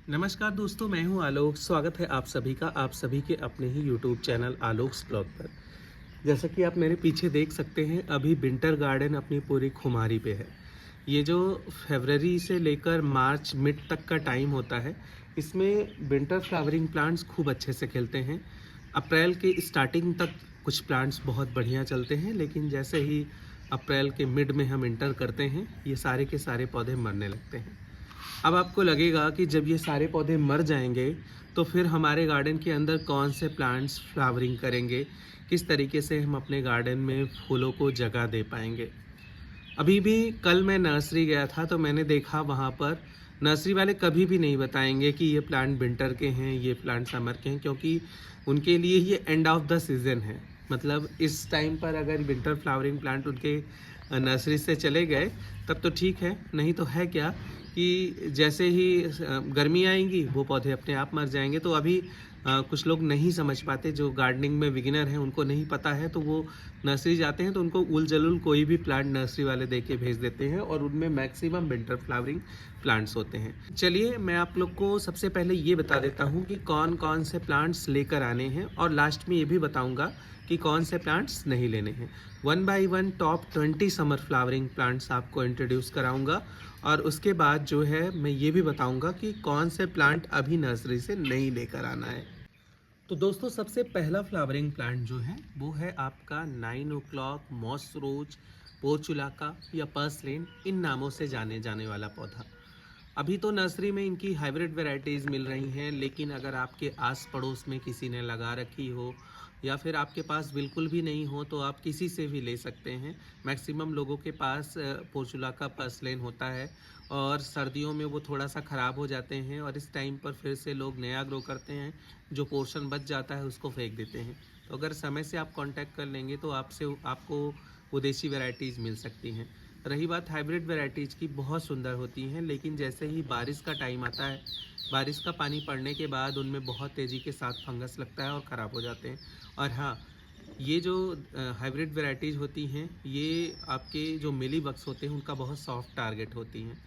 नमस्कार दोस्तों, मैं हूं आलोक। स्वागत है आप सभी का आप सभी के अपने ही यूट्यूब चैनल आलोक्स ब्लॉग पर। जैसा कि आप मेरे पीछे देख सकते हैं, अभी विंटर गार्डन अपनी पूरी खुमारी पे है। ये जो फरवरी से लेकर मार्च मिड तक का टाइम होता है, इसमें विंटर फ्लावरिंग प्लांट्स खूब अच्छे से खिलते हैं। अप्रैल के स्टार्टिंग तक कुछ प्लांट्स बहुत बढ़िया चलते हैं, लेकिन जैसे ही अप्रैल के मिड में हम इंटर करते हैं, ये सारे के सारे पौधे मरने लगते हैं। अब आपको लगेगा कि जब ये सारे पौधे मर जाएंगे तो फिर हमारे गार्डन के अंदर कौन से प्लांट्स फ्लावरिंग करेंगे, किस तरीके से हम अपने गार्डन में फूलों को जगह दे पाएंगे। अभी भी कल मैं नर्सरी गया था तो मैंने देखा वहाँ पर नर्सरी वाले कभी भी नहीं बताएंगे कि ये प्लांट विंटर के हैं, ये प्लांट समर के हैं, क्योंकि उनके लिए ये एंड ऑफ द सीज़न है। मतलब इस टाइम पर अगर विंटर फ्लावरिंग प्लांट उनके नर्सरी से चले गए तब तो ठीक है, नहीं तो है क्या कि जैसे ही गर्मी आएंगी वो पौधे अपने आप मर जाएंगे। तो अभी कुछ लोग नहीं समझ पाते, जो गार्डनिंग में बिगिनर हैं उनको नहीं पता है, तो वो नर्सरी जाते हैं तो उनको उल जलूल कोई भी प्लांट नर्सरी वाले दे के भेज देते हैं और उनमें मैक्सिमम विंटर फ्लावरिंग प्लांट्स होते हैं। चलिए मैं आप लोग को सबसे पहले ये बता देता हूँ कि कौन कौन से प्लांट्स लेकर आने हैं, और लास्ट में ये भी बताऊँगा कि कौन से प्लांट्स नहीं लेने हैं। 1 by 1 top 20 summer flowering plants आपको इंट्रोड्यूस कराऊंगा, और उसके बाद जो है मैं ये भी बताऊंगा कि कौन से प्लांट अभी नर्सरी से नहीं लेकर आना है। तो दोस्तों, सबसे पहला फ्लावरिंग प्लांट जो है वो है आपका 9 o'clock मॉस रोज, पोर्चुलाका या पर्सलेन, इन नामों से जाने जाने वाला पौधा। अभी तो नर्सरी में इनकी हाइब्रिड वैरायटीज़ मिल रही हैं, लेकिन अगर आपके आस पड़ोस में किसी ने लगा रखी हो या फिर आपके पास बिल्कुल भी नहीं हो तो आप किसी से भी ले सकते हैं। मैक्सिमम लोगों के पास पोर्चुलाका पर्सलेन होता है, और सर्दियों में वो थोड़ा सा ख़राब हो जाते हैं और इस टाइम पर फिर से लोग नया ग्रो करते हैं, जो पोर्शन बच जाता है उसको फेंक देते हैं। तो अगर समय से आप कांटेक्ट कर लेंगे तो आपको वो देसी वैरायटीज़ मिल सकती हैं। रही बात हाइब्रिड वैरायटीज़ की, बहुत सुंदर होती हैं, लेकिन जैसे ही बारिश का टाइम आता है, बारिश का पानी पड़ने के बाद उनमें बहुत तेज़ी के साथ फंगस लगता है और ख़राब हो जाते हैं। और हाँ, ये जो हाइब्रिड वैरायटीज़ होती हैं, ये आपके जो मिली बग्स होते हैं उनका बहुत सॉफ्ट टारगेट होती हैं।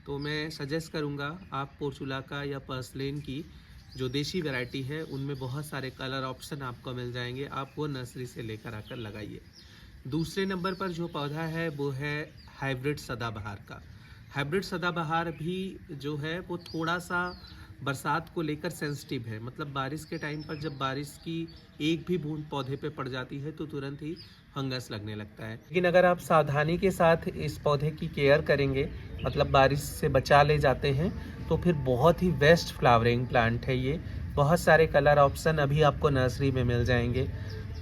तो मैं सजेस्ट करूँगा आप पोर्चुलाका या पर्सलेन की जो देसी वैरायटी है, उनमें बहुत सारे कलर ऑप्शन आपको मिल जाएंगे, आप वो नर्सरी से लेकर आकर लगाइए। दूसरे नंबर पर जो पौधा है वो है हाइब्रिड सदाबहार का। हाइब्रिड सदाबहार भी जो है वो थोड़ा सा बरसात को लेकर सेंसिटिव है। मतलब बारिश के टाइम पर जब बारिश की एक भी बूंद पौधे पे पड़ जाती है तो तुरंत ही फंगस लगने लगता है। लेकिन अगर आप सावधानी के साथ इस पौधे की केयर करेंगे, मतलब बारिश से बचा ले जाते हैं, तो फिर बहुत ही बेस्ट फ्लावरिंग प्लांट है ये। बहुत सारे कलर ऑप्शन अभी आपको नर्सरी में मिल जाएंगे।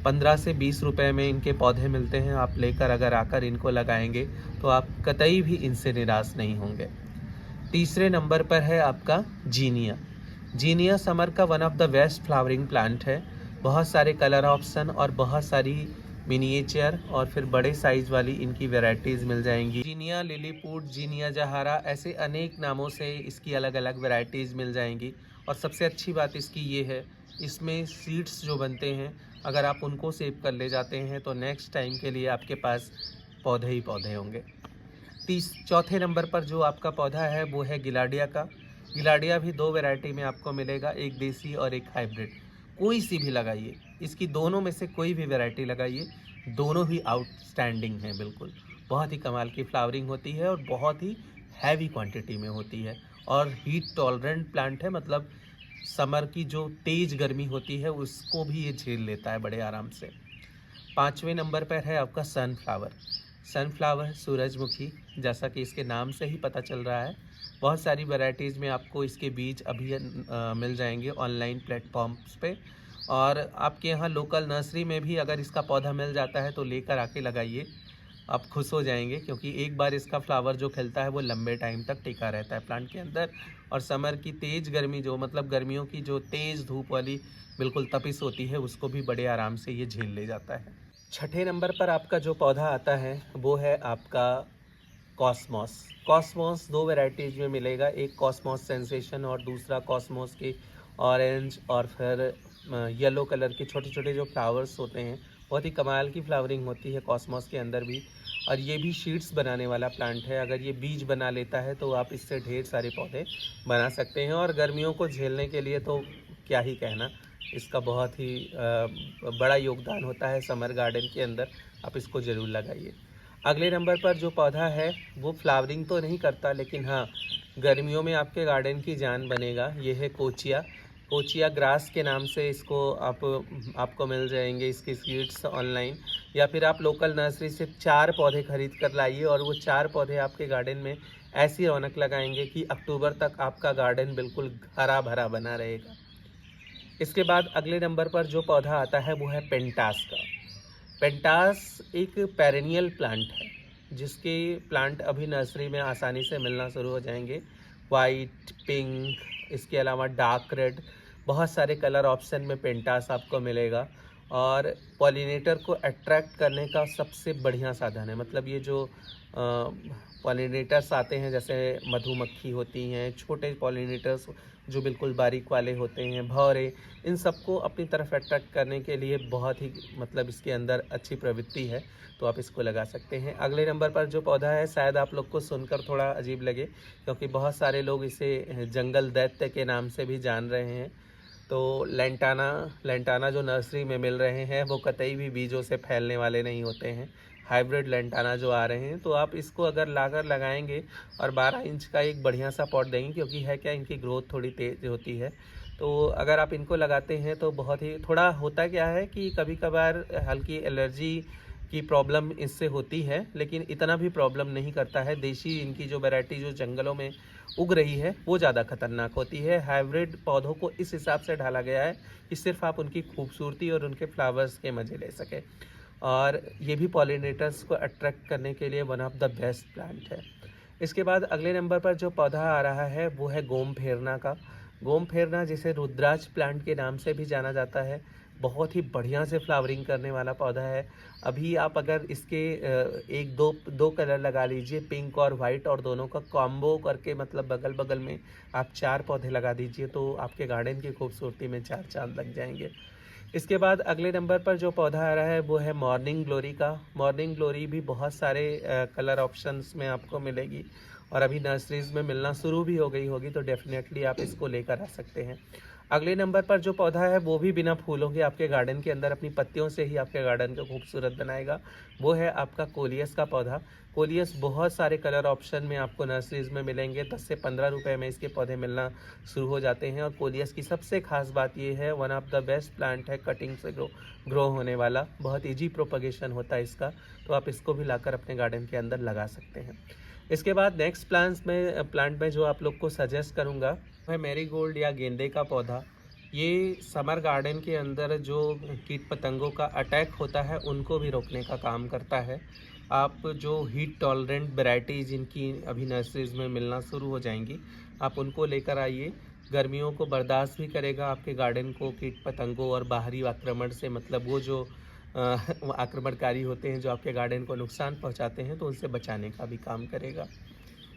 15 से 20 रुपए में इनके पौधे मिलते हैं। आप लेकर अगर आकर इनको लगाएंगे तो आप कतई भी इनसे निराश नहीं होंगे। तीसरे नंबर पर है आपका जीनिया। जीनिया समर का one of the best flowering plant है। बहुत सारे कलर ऑप्शन और बहुत सारी मिनिएचर और फिर बड़े साइज वाली इनकी वैरायटीज़ मिल जाएंगी। जीनिया लिलीपुट, जीनिया जहारा, ऐसे अनेक नामों से इसकी अलग अलग वैरायटीज़ मिल जाएंगी। और सबसे अच्छी बात इसकी ये है, इसमें सीड्स जो बनते हैं, अगर आप उनको सेव कर ले जाते हैं तो नेक्स्ट टाइम के लिए आपके पास पौधे ही पौधे होंगे। चौथे नंबर पर जो आपका पौधा है वो है गिलाडिया का। गिलाडिया भी दो वैरायटी में आपको मिलेगा, एक देसी और एक हाइब्रिड। कोई सी भी लगाइए, इसकी दोनों में से कोई भी वैरायटी लगाइए, दोनों ही आउटस्टैंडिंग हैं बिल्कुल। बहुत ही कमाल की फ्लावरिंग होती है और बहुत ही हैवी क्वांटिटी में होती है, और हीट टॉलरेंट प्लांट है। मतलब समर की जो तेज़ गर्मी होती है उसको भी ये झेल लेता है बड़े आराम से। पाँचवें नंबर पर है आपका सनफ्लावर। सनफ्लावर सूरजमुखी, जैसा कि इसके नाम से ही पता चल रहा है। बहुत सारी वैरायटीज़ में आपको इसके बीज अभी मिल जाएंगे ऑनलाइन प्लेटफॉर्म्स पे, और आपके यहाँ लोकल नर्सरी में भी अगर इसका पौधा मिल जाता है तो लेकर आके लगाइए, आप खुश हो जाएंगे। क्योंकि एक बार इसका फ्लावर जो खिलता है वो लंबे टाइम तक टिका रहता है प्लांट के अंदर, और समर की तेज़ गर्मी, जो मतलब गर्मियों की जो तेज़ धूप वाली बिल्कुल तपिश होती है, उसको भी बड़े आराम से ये झेल ले जाता है। छठे नंबर पर आपका जो पौधा आता है वो है आपका कॉस्मॉस। कॉस्मॉस दो वैरायटीज़ में मिलेगा, एक कॉस्मॉस सेंसेशन और दूसरा कॉस्मॉस के ऑरेंज और फिर येलो कलर के छोटे छोटे जो फ्लावर्स होते हैं बहुत ही कमाल की फ्लावरिंग होती है कॉस्मॉस के अंदर भी। और ये भी शीट्स बनाने वाला प्लांट है, अगर ये बीज बना लेता है तो आप इससे ढेर सारे पौधे बना सकते हैं। और गर्मियों को झेलने के लिए तो क्या ही कहना, इसका बहुत ही बड़ा योगदान होता है समर गार्डन के अंदर। आप इसको ज़रूर लगाइए। अगले नंबर पर जो पौधा है वो फ्लावरिंग तो नहीं करता, लेकिन हाँ गर्मियों में आपके गार्डन की जान बनेगा। ये है कोचिया। कोचिया ग्रास के नाम से इसको आपको मिल जाएंगे इसके सीड्स ऑनलाइन, या फिर आप लोकल नर्सरी से 4 पौधे खरीद कर लाइए और वो 4 पौधे आपके गार्डन में ऐसी रौनक लगाएंगे कि अक्टूबर तक आपका गार्डन बिल्कुल हरा भरा बना रहेगा। इसके बाद अगले नंबर पर जो पौधा आता है वो है पेंटास का। पेंटास एक पेरेनियल प्लांट है, जिसके प्लांट अभी नर्सरी में आसानी से मिलना शुरू हो जाएंगे। वाइट, पिंक, इसके अलावा डार्क रेड, बहुत सारे कलर ऑप्शन में पेंटास आपको मिलेगा। और पॉलिनेटर को अट्रैक्ट करने का सबसे बढ़िया साधन है। मतलब ये जो पॉलिनेटर्स आते हैं, जैसे मधुमक्खी होती हैं, छोटे पॉलिनेटर्स जो बिल्कुल बारीक वाले होते हैं, भौरे, इन सबको अपनी तरफ अट्रैक्ट करने के लिए बहुत ही मतलब इसके अंदर अच्छी प्रवृत्ति है, तो आप इसको लगा सकते हैं। अगले नंबर पर जो पौधा है शायद आप लोग को सुनकर थोड़ा अजीब लगे, क्योंकि बहुत सारे लोग इसे जंगल दैत्य के नाम से भी जान रहे हैं। तो लेंटाना जो नर्सरी में मिल रहे हैं वो कतई भी बीजों से फैलने वाले नहीं होते हैं। हाइब्रिड लेंटाना जो आ रहे हैं, तो आप इसको अगर लाकर लगाएंगे और 12 इंच का एक बढ़िया सा पॉट देंगे, क्योंकि है क्या, इनकी ग्रोथ थोड़ी तेज़ होती है। तो अगर आप इनको लगाते हैं तो बहुत ही थोड़ा होता क्या है कि कभी कभार हल्की एलर्जी की प्रॉब्लम इससे होती है, लेकिन इतना भी प्रॉब्लम नहीं करता है। देशी इनकी जो वैरायटी जो जंगलों में उग रही है वो ज़्यादा खतरनाक होती है। हाइब्रिड पौधों को इस हिसाब से ढाला गया है कि सिर्फ आप उनकी खूबसूरती और उनके फ्लावर्स के मज़े ले सकें। और ये भी पॉलिनेटर्स को अट्रैक्ट करने के लिए one of the best plant है। इसके बाद अगले नंबर पर जो पौधा आ रहा है वो है गोम फेरना का। गोम फेरना, जिसे रुद्राज प्लांट के नाम से भी जाना जाता है, बहुत ही बढ़िया से फ्लावरिंग करने वाला पौधा है। अभी आप अगर इसके एक दो कलर लगा लीजिए, पिंक और वाइट, और दोनों का कॉम्बो करके मतलब बगल बगल में आप 4 पौधे लगा दीजिए, तो आपके गार्डन की खूबसूरती में 4 चांद लग जाएंगे। इसके बाद अगले नंबर पर जो पौधा आ रहा है वो है मॉर्निंग ग्लोरी का। मॉर्निंग ग्लोरी भी बहुत सारे कलर ऑप्शंस में आपको मिलेगी, और अभी नर्सरीज़ में मिलना शुरू भी हो गई होगी, तो डेफिनेटली आप इसको लेकर आ सकते हैं। अगले नंबर पर जो पौधा है वो भी बिना फूलों के आपके गार्डन के अंदर अपनी पत्तियों से ही आपके गार्डन को खूबसूरत बनाएगा, वो है आपका कोलियस का पौधा। कोलियस बहुत सारे कलर ऑप्शन में आपको नर्सरीज़ में मिलेंगे। 10 से 15 रुपए में इसके पौधे मिलना शुरू हो जाते हैं। और कोलियस की सबसे खास बात ये है, one of the best plant है, कटिंग से ग्रो होने वाला, बहुत ईजी प्रोपगेशन होता है इसका, तो आप इसको भी लाकर अपने गार्डन के अंदर लगा सकते हैं। इसके बाद नेक्स्ट प्लांट में जो आप लोग को सजेस्ट करूँगा वो है मैरीगोल्ड या गेंदे का पौधा। ये समर गार्डन के अंदर जो कीट पतंगों का अटैक होता है उनको भी रोकने का काम करता है। आप जो हीट टॉलरेंट वैरायटीज़ जिनकी अभी नर्सरीज़ में मिलना शुरू हो जाएंगी, आप उनको लेकर आइए। गर्मियों को बर्दाश्त भी करेगा आपके गार्डन को कीट पतंगों और बाहरी आक्रमण से, मतलब वो जो आक्रमणकारी होते हैं जो आपके गार्डन को नुकसान पहुंचाते हैं, तो उनसे बचाने का भी काम करेगा।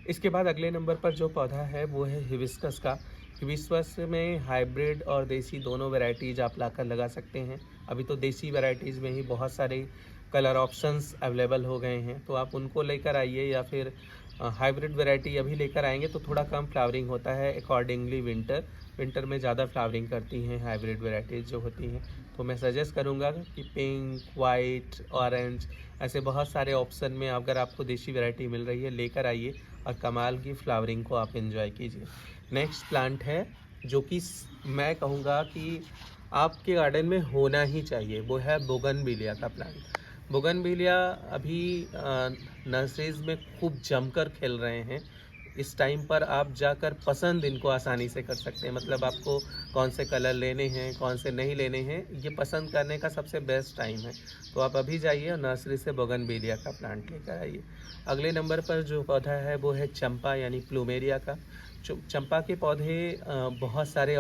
इसके बाद अगले नंबर पर जो पौधा है वो है हिबिस्कस का। हिबिस्कस में हाइब्रिड और देसी दोनों वैरायटीज़ आप लाकर लगा सकते हैं। अभी तो देसी वैरायटीज़ में ही बहुत सारे कलर ऑप्शंस अवेलेबल हो गए हैं, तो आप उनको लेकर आइए, या फिर हाइब्रिड वैरायटी अभी लेकर आएंगे तो थोड़ा कम फ्लावरिंग होता है अकॉर्डिंगली विंटर में ज़्यादा फ्लावरिंग करती हैं हाइब्रिड वैरायटीज़ जो होती हैं। तो मैं सजेस्ट करूँगा कि पिंक, वाइट, ऑरेंज, ऐसे बहुत सारे ऑप्शन में अगर आपको देसी वैरायटी मिल रही है लेकर आइए और कमाल की फ्लावरिंग को आप एंजॉय कीजिए। नेक्स्ट प्लांट है जो कि मैं कहूँगा कि आपके गार्डन में होना ही चाहिए, वो है बोगनविलिया का प्लांट। बोगनविलिया अभी नर्सरीज में खूब जमकर खेल रहे हैं। इस टाइम पर आप जाकर पसंद इनको आसानी से कर सकते हैं, मतलब आपको कौन से कलर लेने हैं कौन से नहीं लेने हैं, ये पसंद करने का सबसे बेस्ट टाइम है। तो आप अभी जाइए और नर्सरी से बोगनविलिया का प्लांट लेकर आइए। अगले नंबर पर जो पौधा है वो है चंपा यानी प्लूमेरिया का। चंपा के पौधे बहुत सारे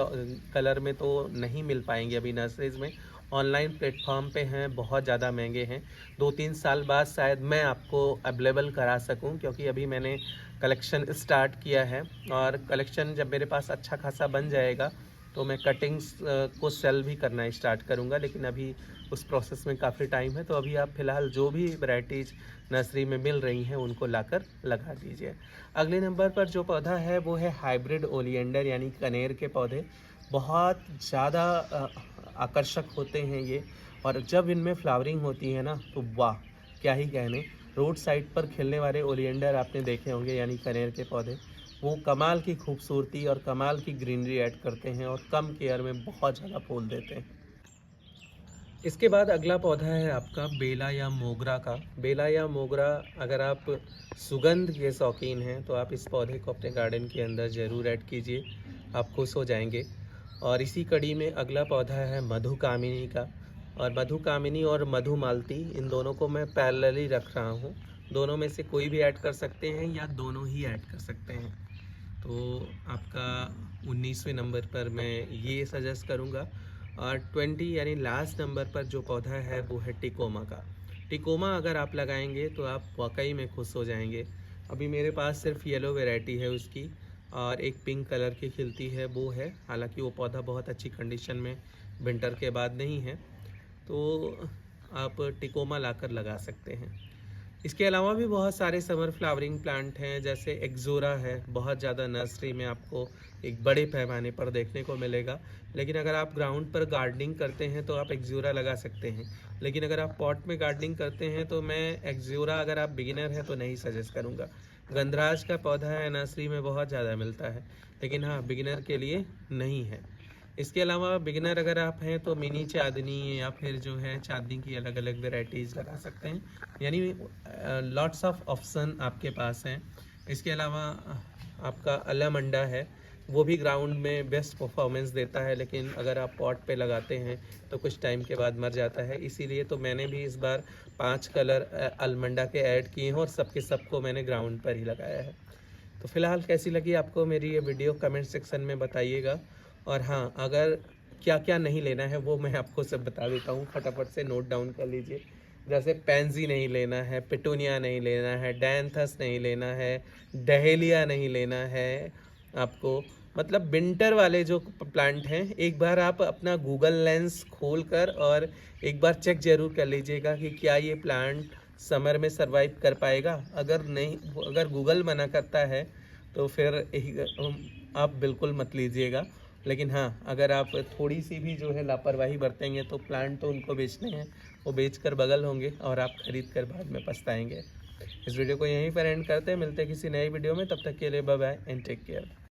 कलर में तो नहीं मिल पाएंगे अभी नर्सरीज में, ऑनलाइन प्लेटफॉर्म पे हैं, बहुत ज़्यादा महंगे हैं। 2-3 साल बाद शायद मैं आपको अवेलेबल करा सकूं, क्योंकि अभी मैंने कलेक्शन स्टार्ट किया है, और कलेक्शन जब मेरे पास अच्छा खासा बन जाएगा तो मैं कटिंग्स को सेल भी करना स्टार्ट करूँगा, लेकिन अभी उस प्रोसेस में काफ़ी टाइम है। तो अभी आप फ़िलहाल जो भी वैरायटीज़ नर्सरी में मिल रही हैं उनको लाकर लगा दीजिए। अगले नंबर पर जो पौधा है वो है हाइब्रिड ओलियंडर यानी कनेर के पौधे। बहुत ज़्यादा आकर्षक होते हैं ये, और जब इनमें फ्लावरिंग होती है ना तो वाह क्या ही कहने। रोड साइड पर खिलने वाले ओलियंडर आपने देखे होंगे यानी कनेर के पौधे, वो कमाल की खूबसूरती और कमाल की ग्रीनरी ऐड करते हैं और कम केयर में बहुत ज़्यादा फूल देते हैं। इसके बाद अगला पौधा है आपका बेला या मोगरा का। बेला या मोगरा, अगर आप सुगंध के शौकीन हैं तो आप इस पौधे को अपने गार्डन के अंदर ज़रूर ऐड कीजिए, आप खुश हो जाएंगे। और इसी कड़ी में अगला पौधा है मधुकामिनी का। और मधुकामिनी और मधुमालती, इन दोनों को मैं पैरेलली रख रहा हूँ। दोनों में से कोई भी ऐड कर सकते हैं या दोनों ही ऐड कर सकते हैं। तो आपका 19वें नंबर पर मैं ये सजेस्ट करूँगा। और 20 यानी लास्ट नंबर पर जो पौधा है वो है टिकोमा का। टिकोमा अगर आप लगाएंगे तो आप वाकई में खुश हो जाएंगे। अभी मेरे पास सिर्फ येलो वैरायटी है उसकी, और एक पिंक कलर की खिलती है वो है। हालांकि वो पौधा बहुत अच्छी कंडीशन में विंटर के बाद नहीं है, तो आप टिकोमा लाकर लगा सकते हैं। इसके अलावा भी बहुत सारे समर फ्लावरिंग प्लांट हैं, जैसे एक्जोरा है, बहुत ज़्यादा नर्सरी में आपको एक बड़े पैमाने पर देखने को मिलेगा। लेकिन अगर आप ग्राउंड पर गार्डनिंग करते हैं तो आप एक्जोरा लगा सकते हैं। लेकिन अगर आप पॉट में गार्डनिंग करते हैं तो मैं एक्जोरा, अगर आप बिगिनर हैं तो नहीं सजेस्ट करूँगा। गंधराज का पौधा है, नर्सरी में बहुत ज़्यादा मिलता है, लेकिन हाँ बिगिनर के लिए नहीं है। इसके अलावा बिगिनर अगर आप हैं तो मिनी चांदनी या फिर जो है चांदनी की अलग अलग वेराइटीज़ लगा सकते हैं, यानी लॉट्स ऑफ ऑप्शन आपके पास हैं। इसके अलावा आपका अलमंडा है, वो भी ग्राउंड में बेस्ट परफॉर्मेंस देता है, लेकिन अगर आप पॉट पे लगाते हैं तो कुछ टाइम के बाद मर जाता है। इसीलिए तो मैंने भी इस बार 5 कलर अलमंडा के ऐड किए हैं और सबके सबको मैंने ग्राउंड पर ही लगाया है। तो फ़िलहाल कैसी लगी आपको मेरी ये वीडियो, कमेंट सेक्शन में बताइएगा। और हाँ, अगर क्या क्या नहीं लेना है वो मैं आपको सब बता देता हूँ, फटाफट से नोट डाउन कर लीजिए। जैसे पैंजी नहीं लेना है, पिटूनिया नहीं लेना है, डैंथस नहीं लेना है, डहेलिया नहीं लेना है आपको। मतलब विंटर वाले जो प्लांट हैं, एक बार आप अपना गूगल लेंस खोल कर और एक बार चेक ज़रूर कर लीजिएगा कि क्या ये प्लांट समर में सरवाइव कर पाएगा। अगर नहीं, अगर गूगल मना करता है तो फिर आप बिल्कुल मत लीजिएगा। लेकिन हाँ, अगर आप थोड़ी सी भी जो है लापरवाही बरतेंगे तो प्लांट तो उनको बेचने हैं, वो बेचकर बगल होंगे और आप खरीद कर बाद में पछताएंगे। इस वीडियो को यहीं पर एंड करते हैं, मिलते हैं किसी नई वीडियो में। तब तक के लिए bye bye and take care.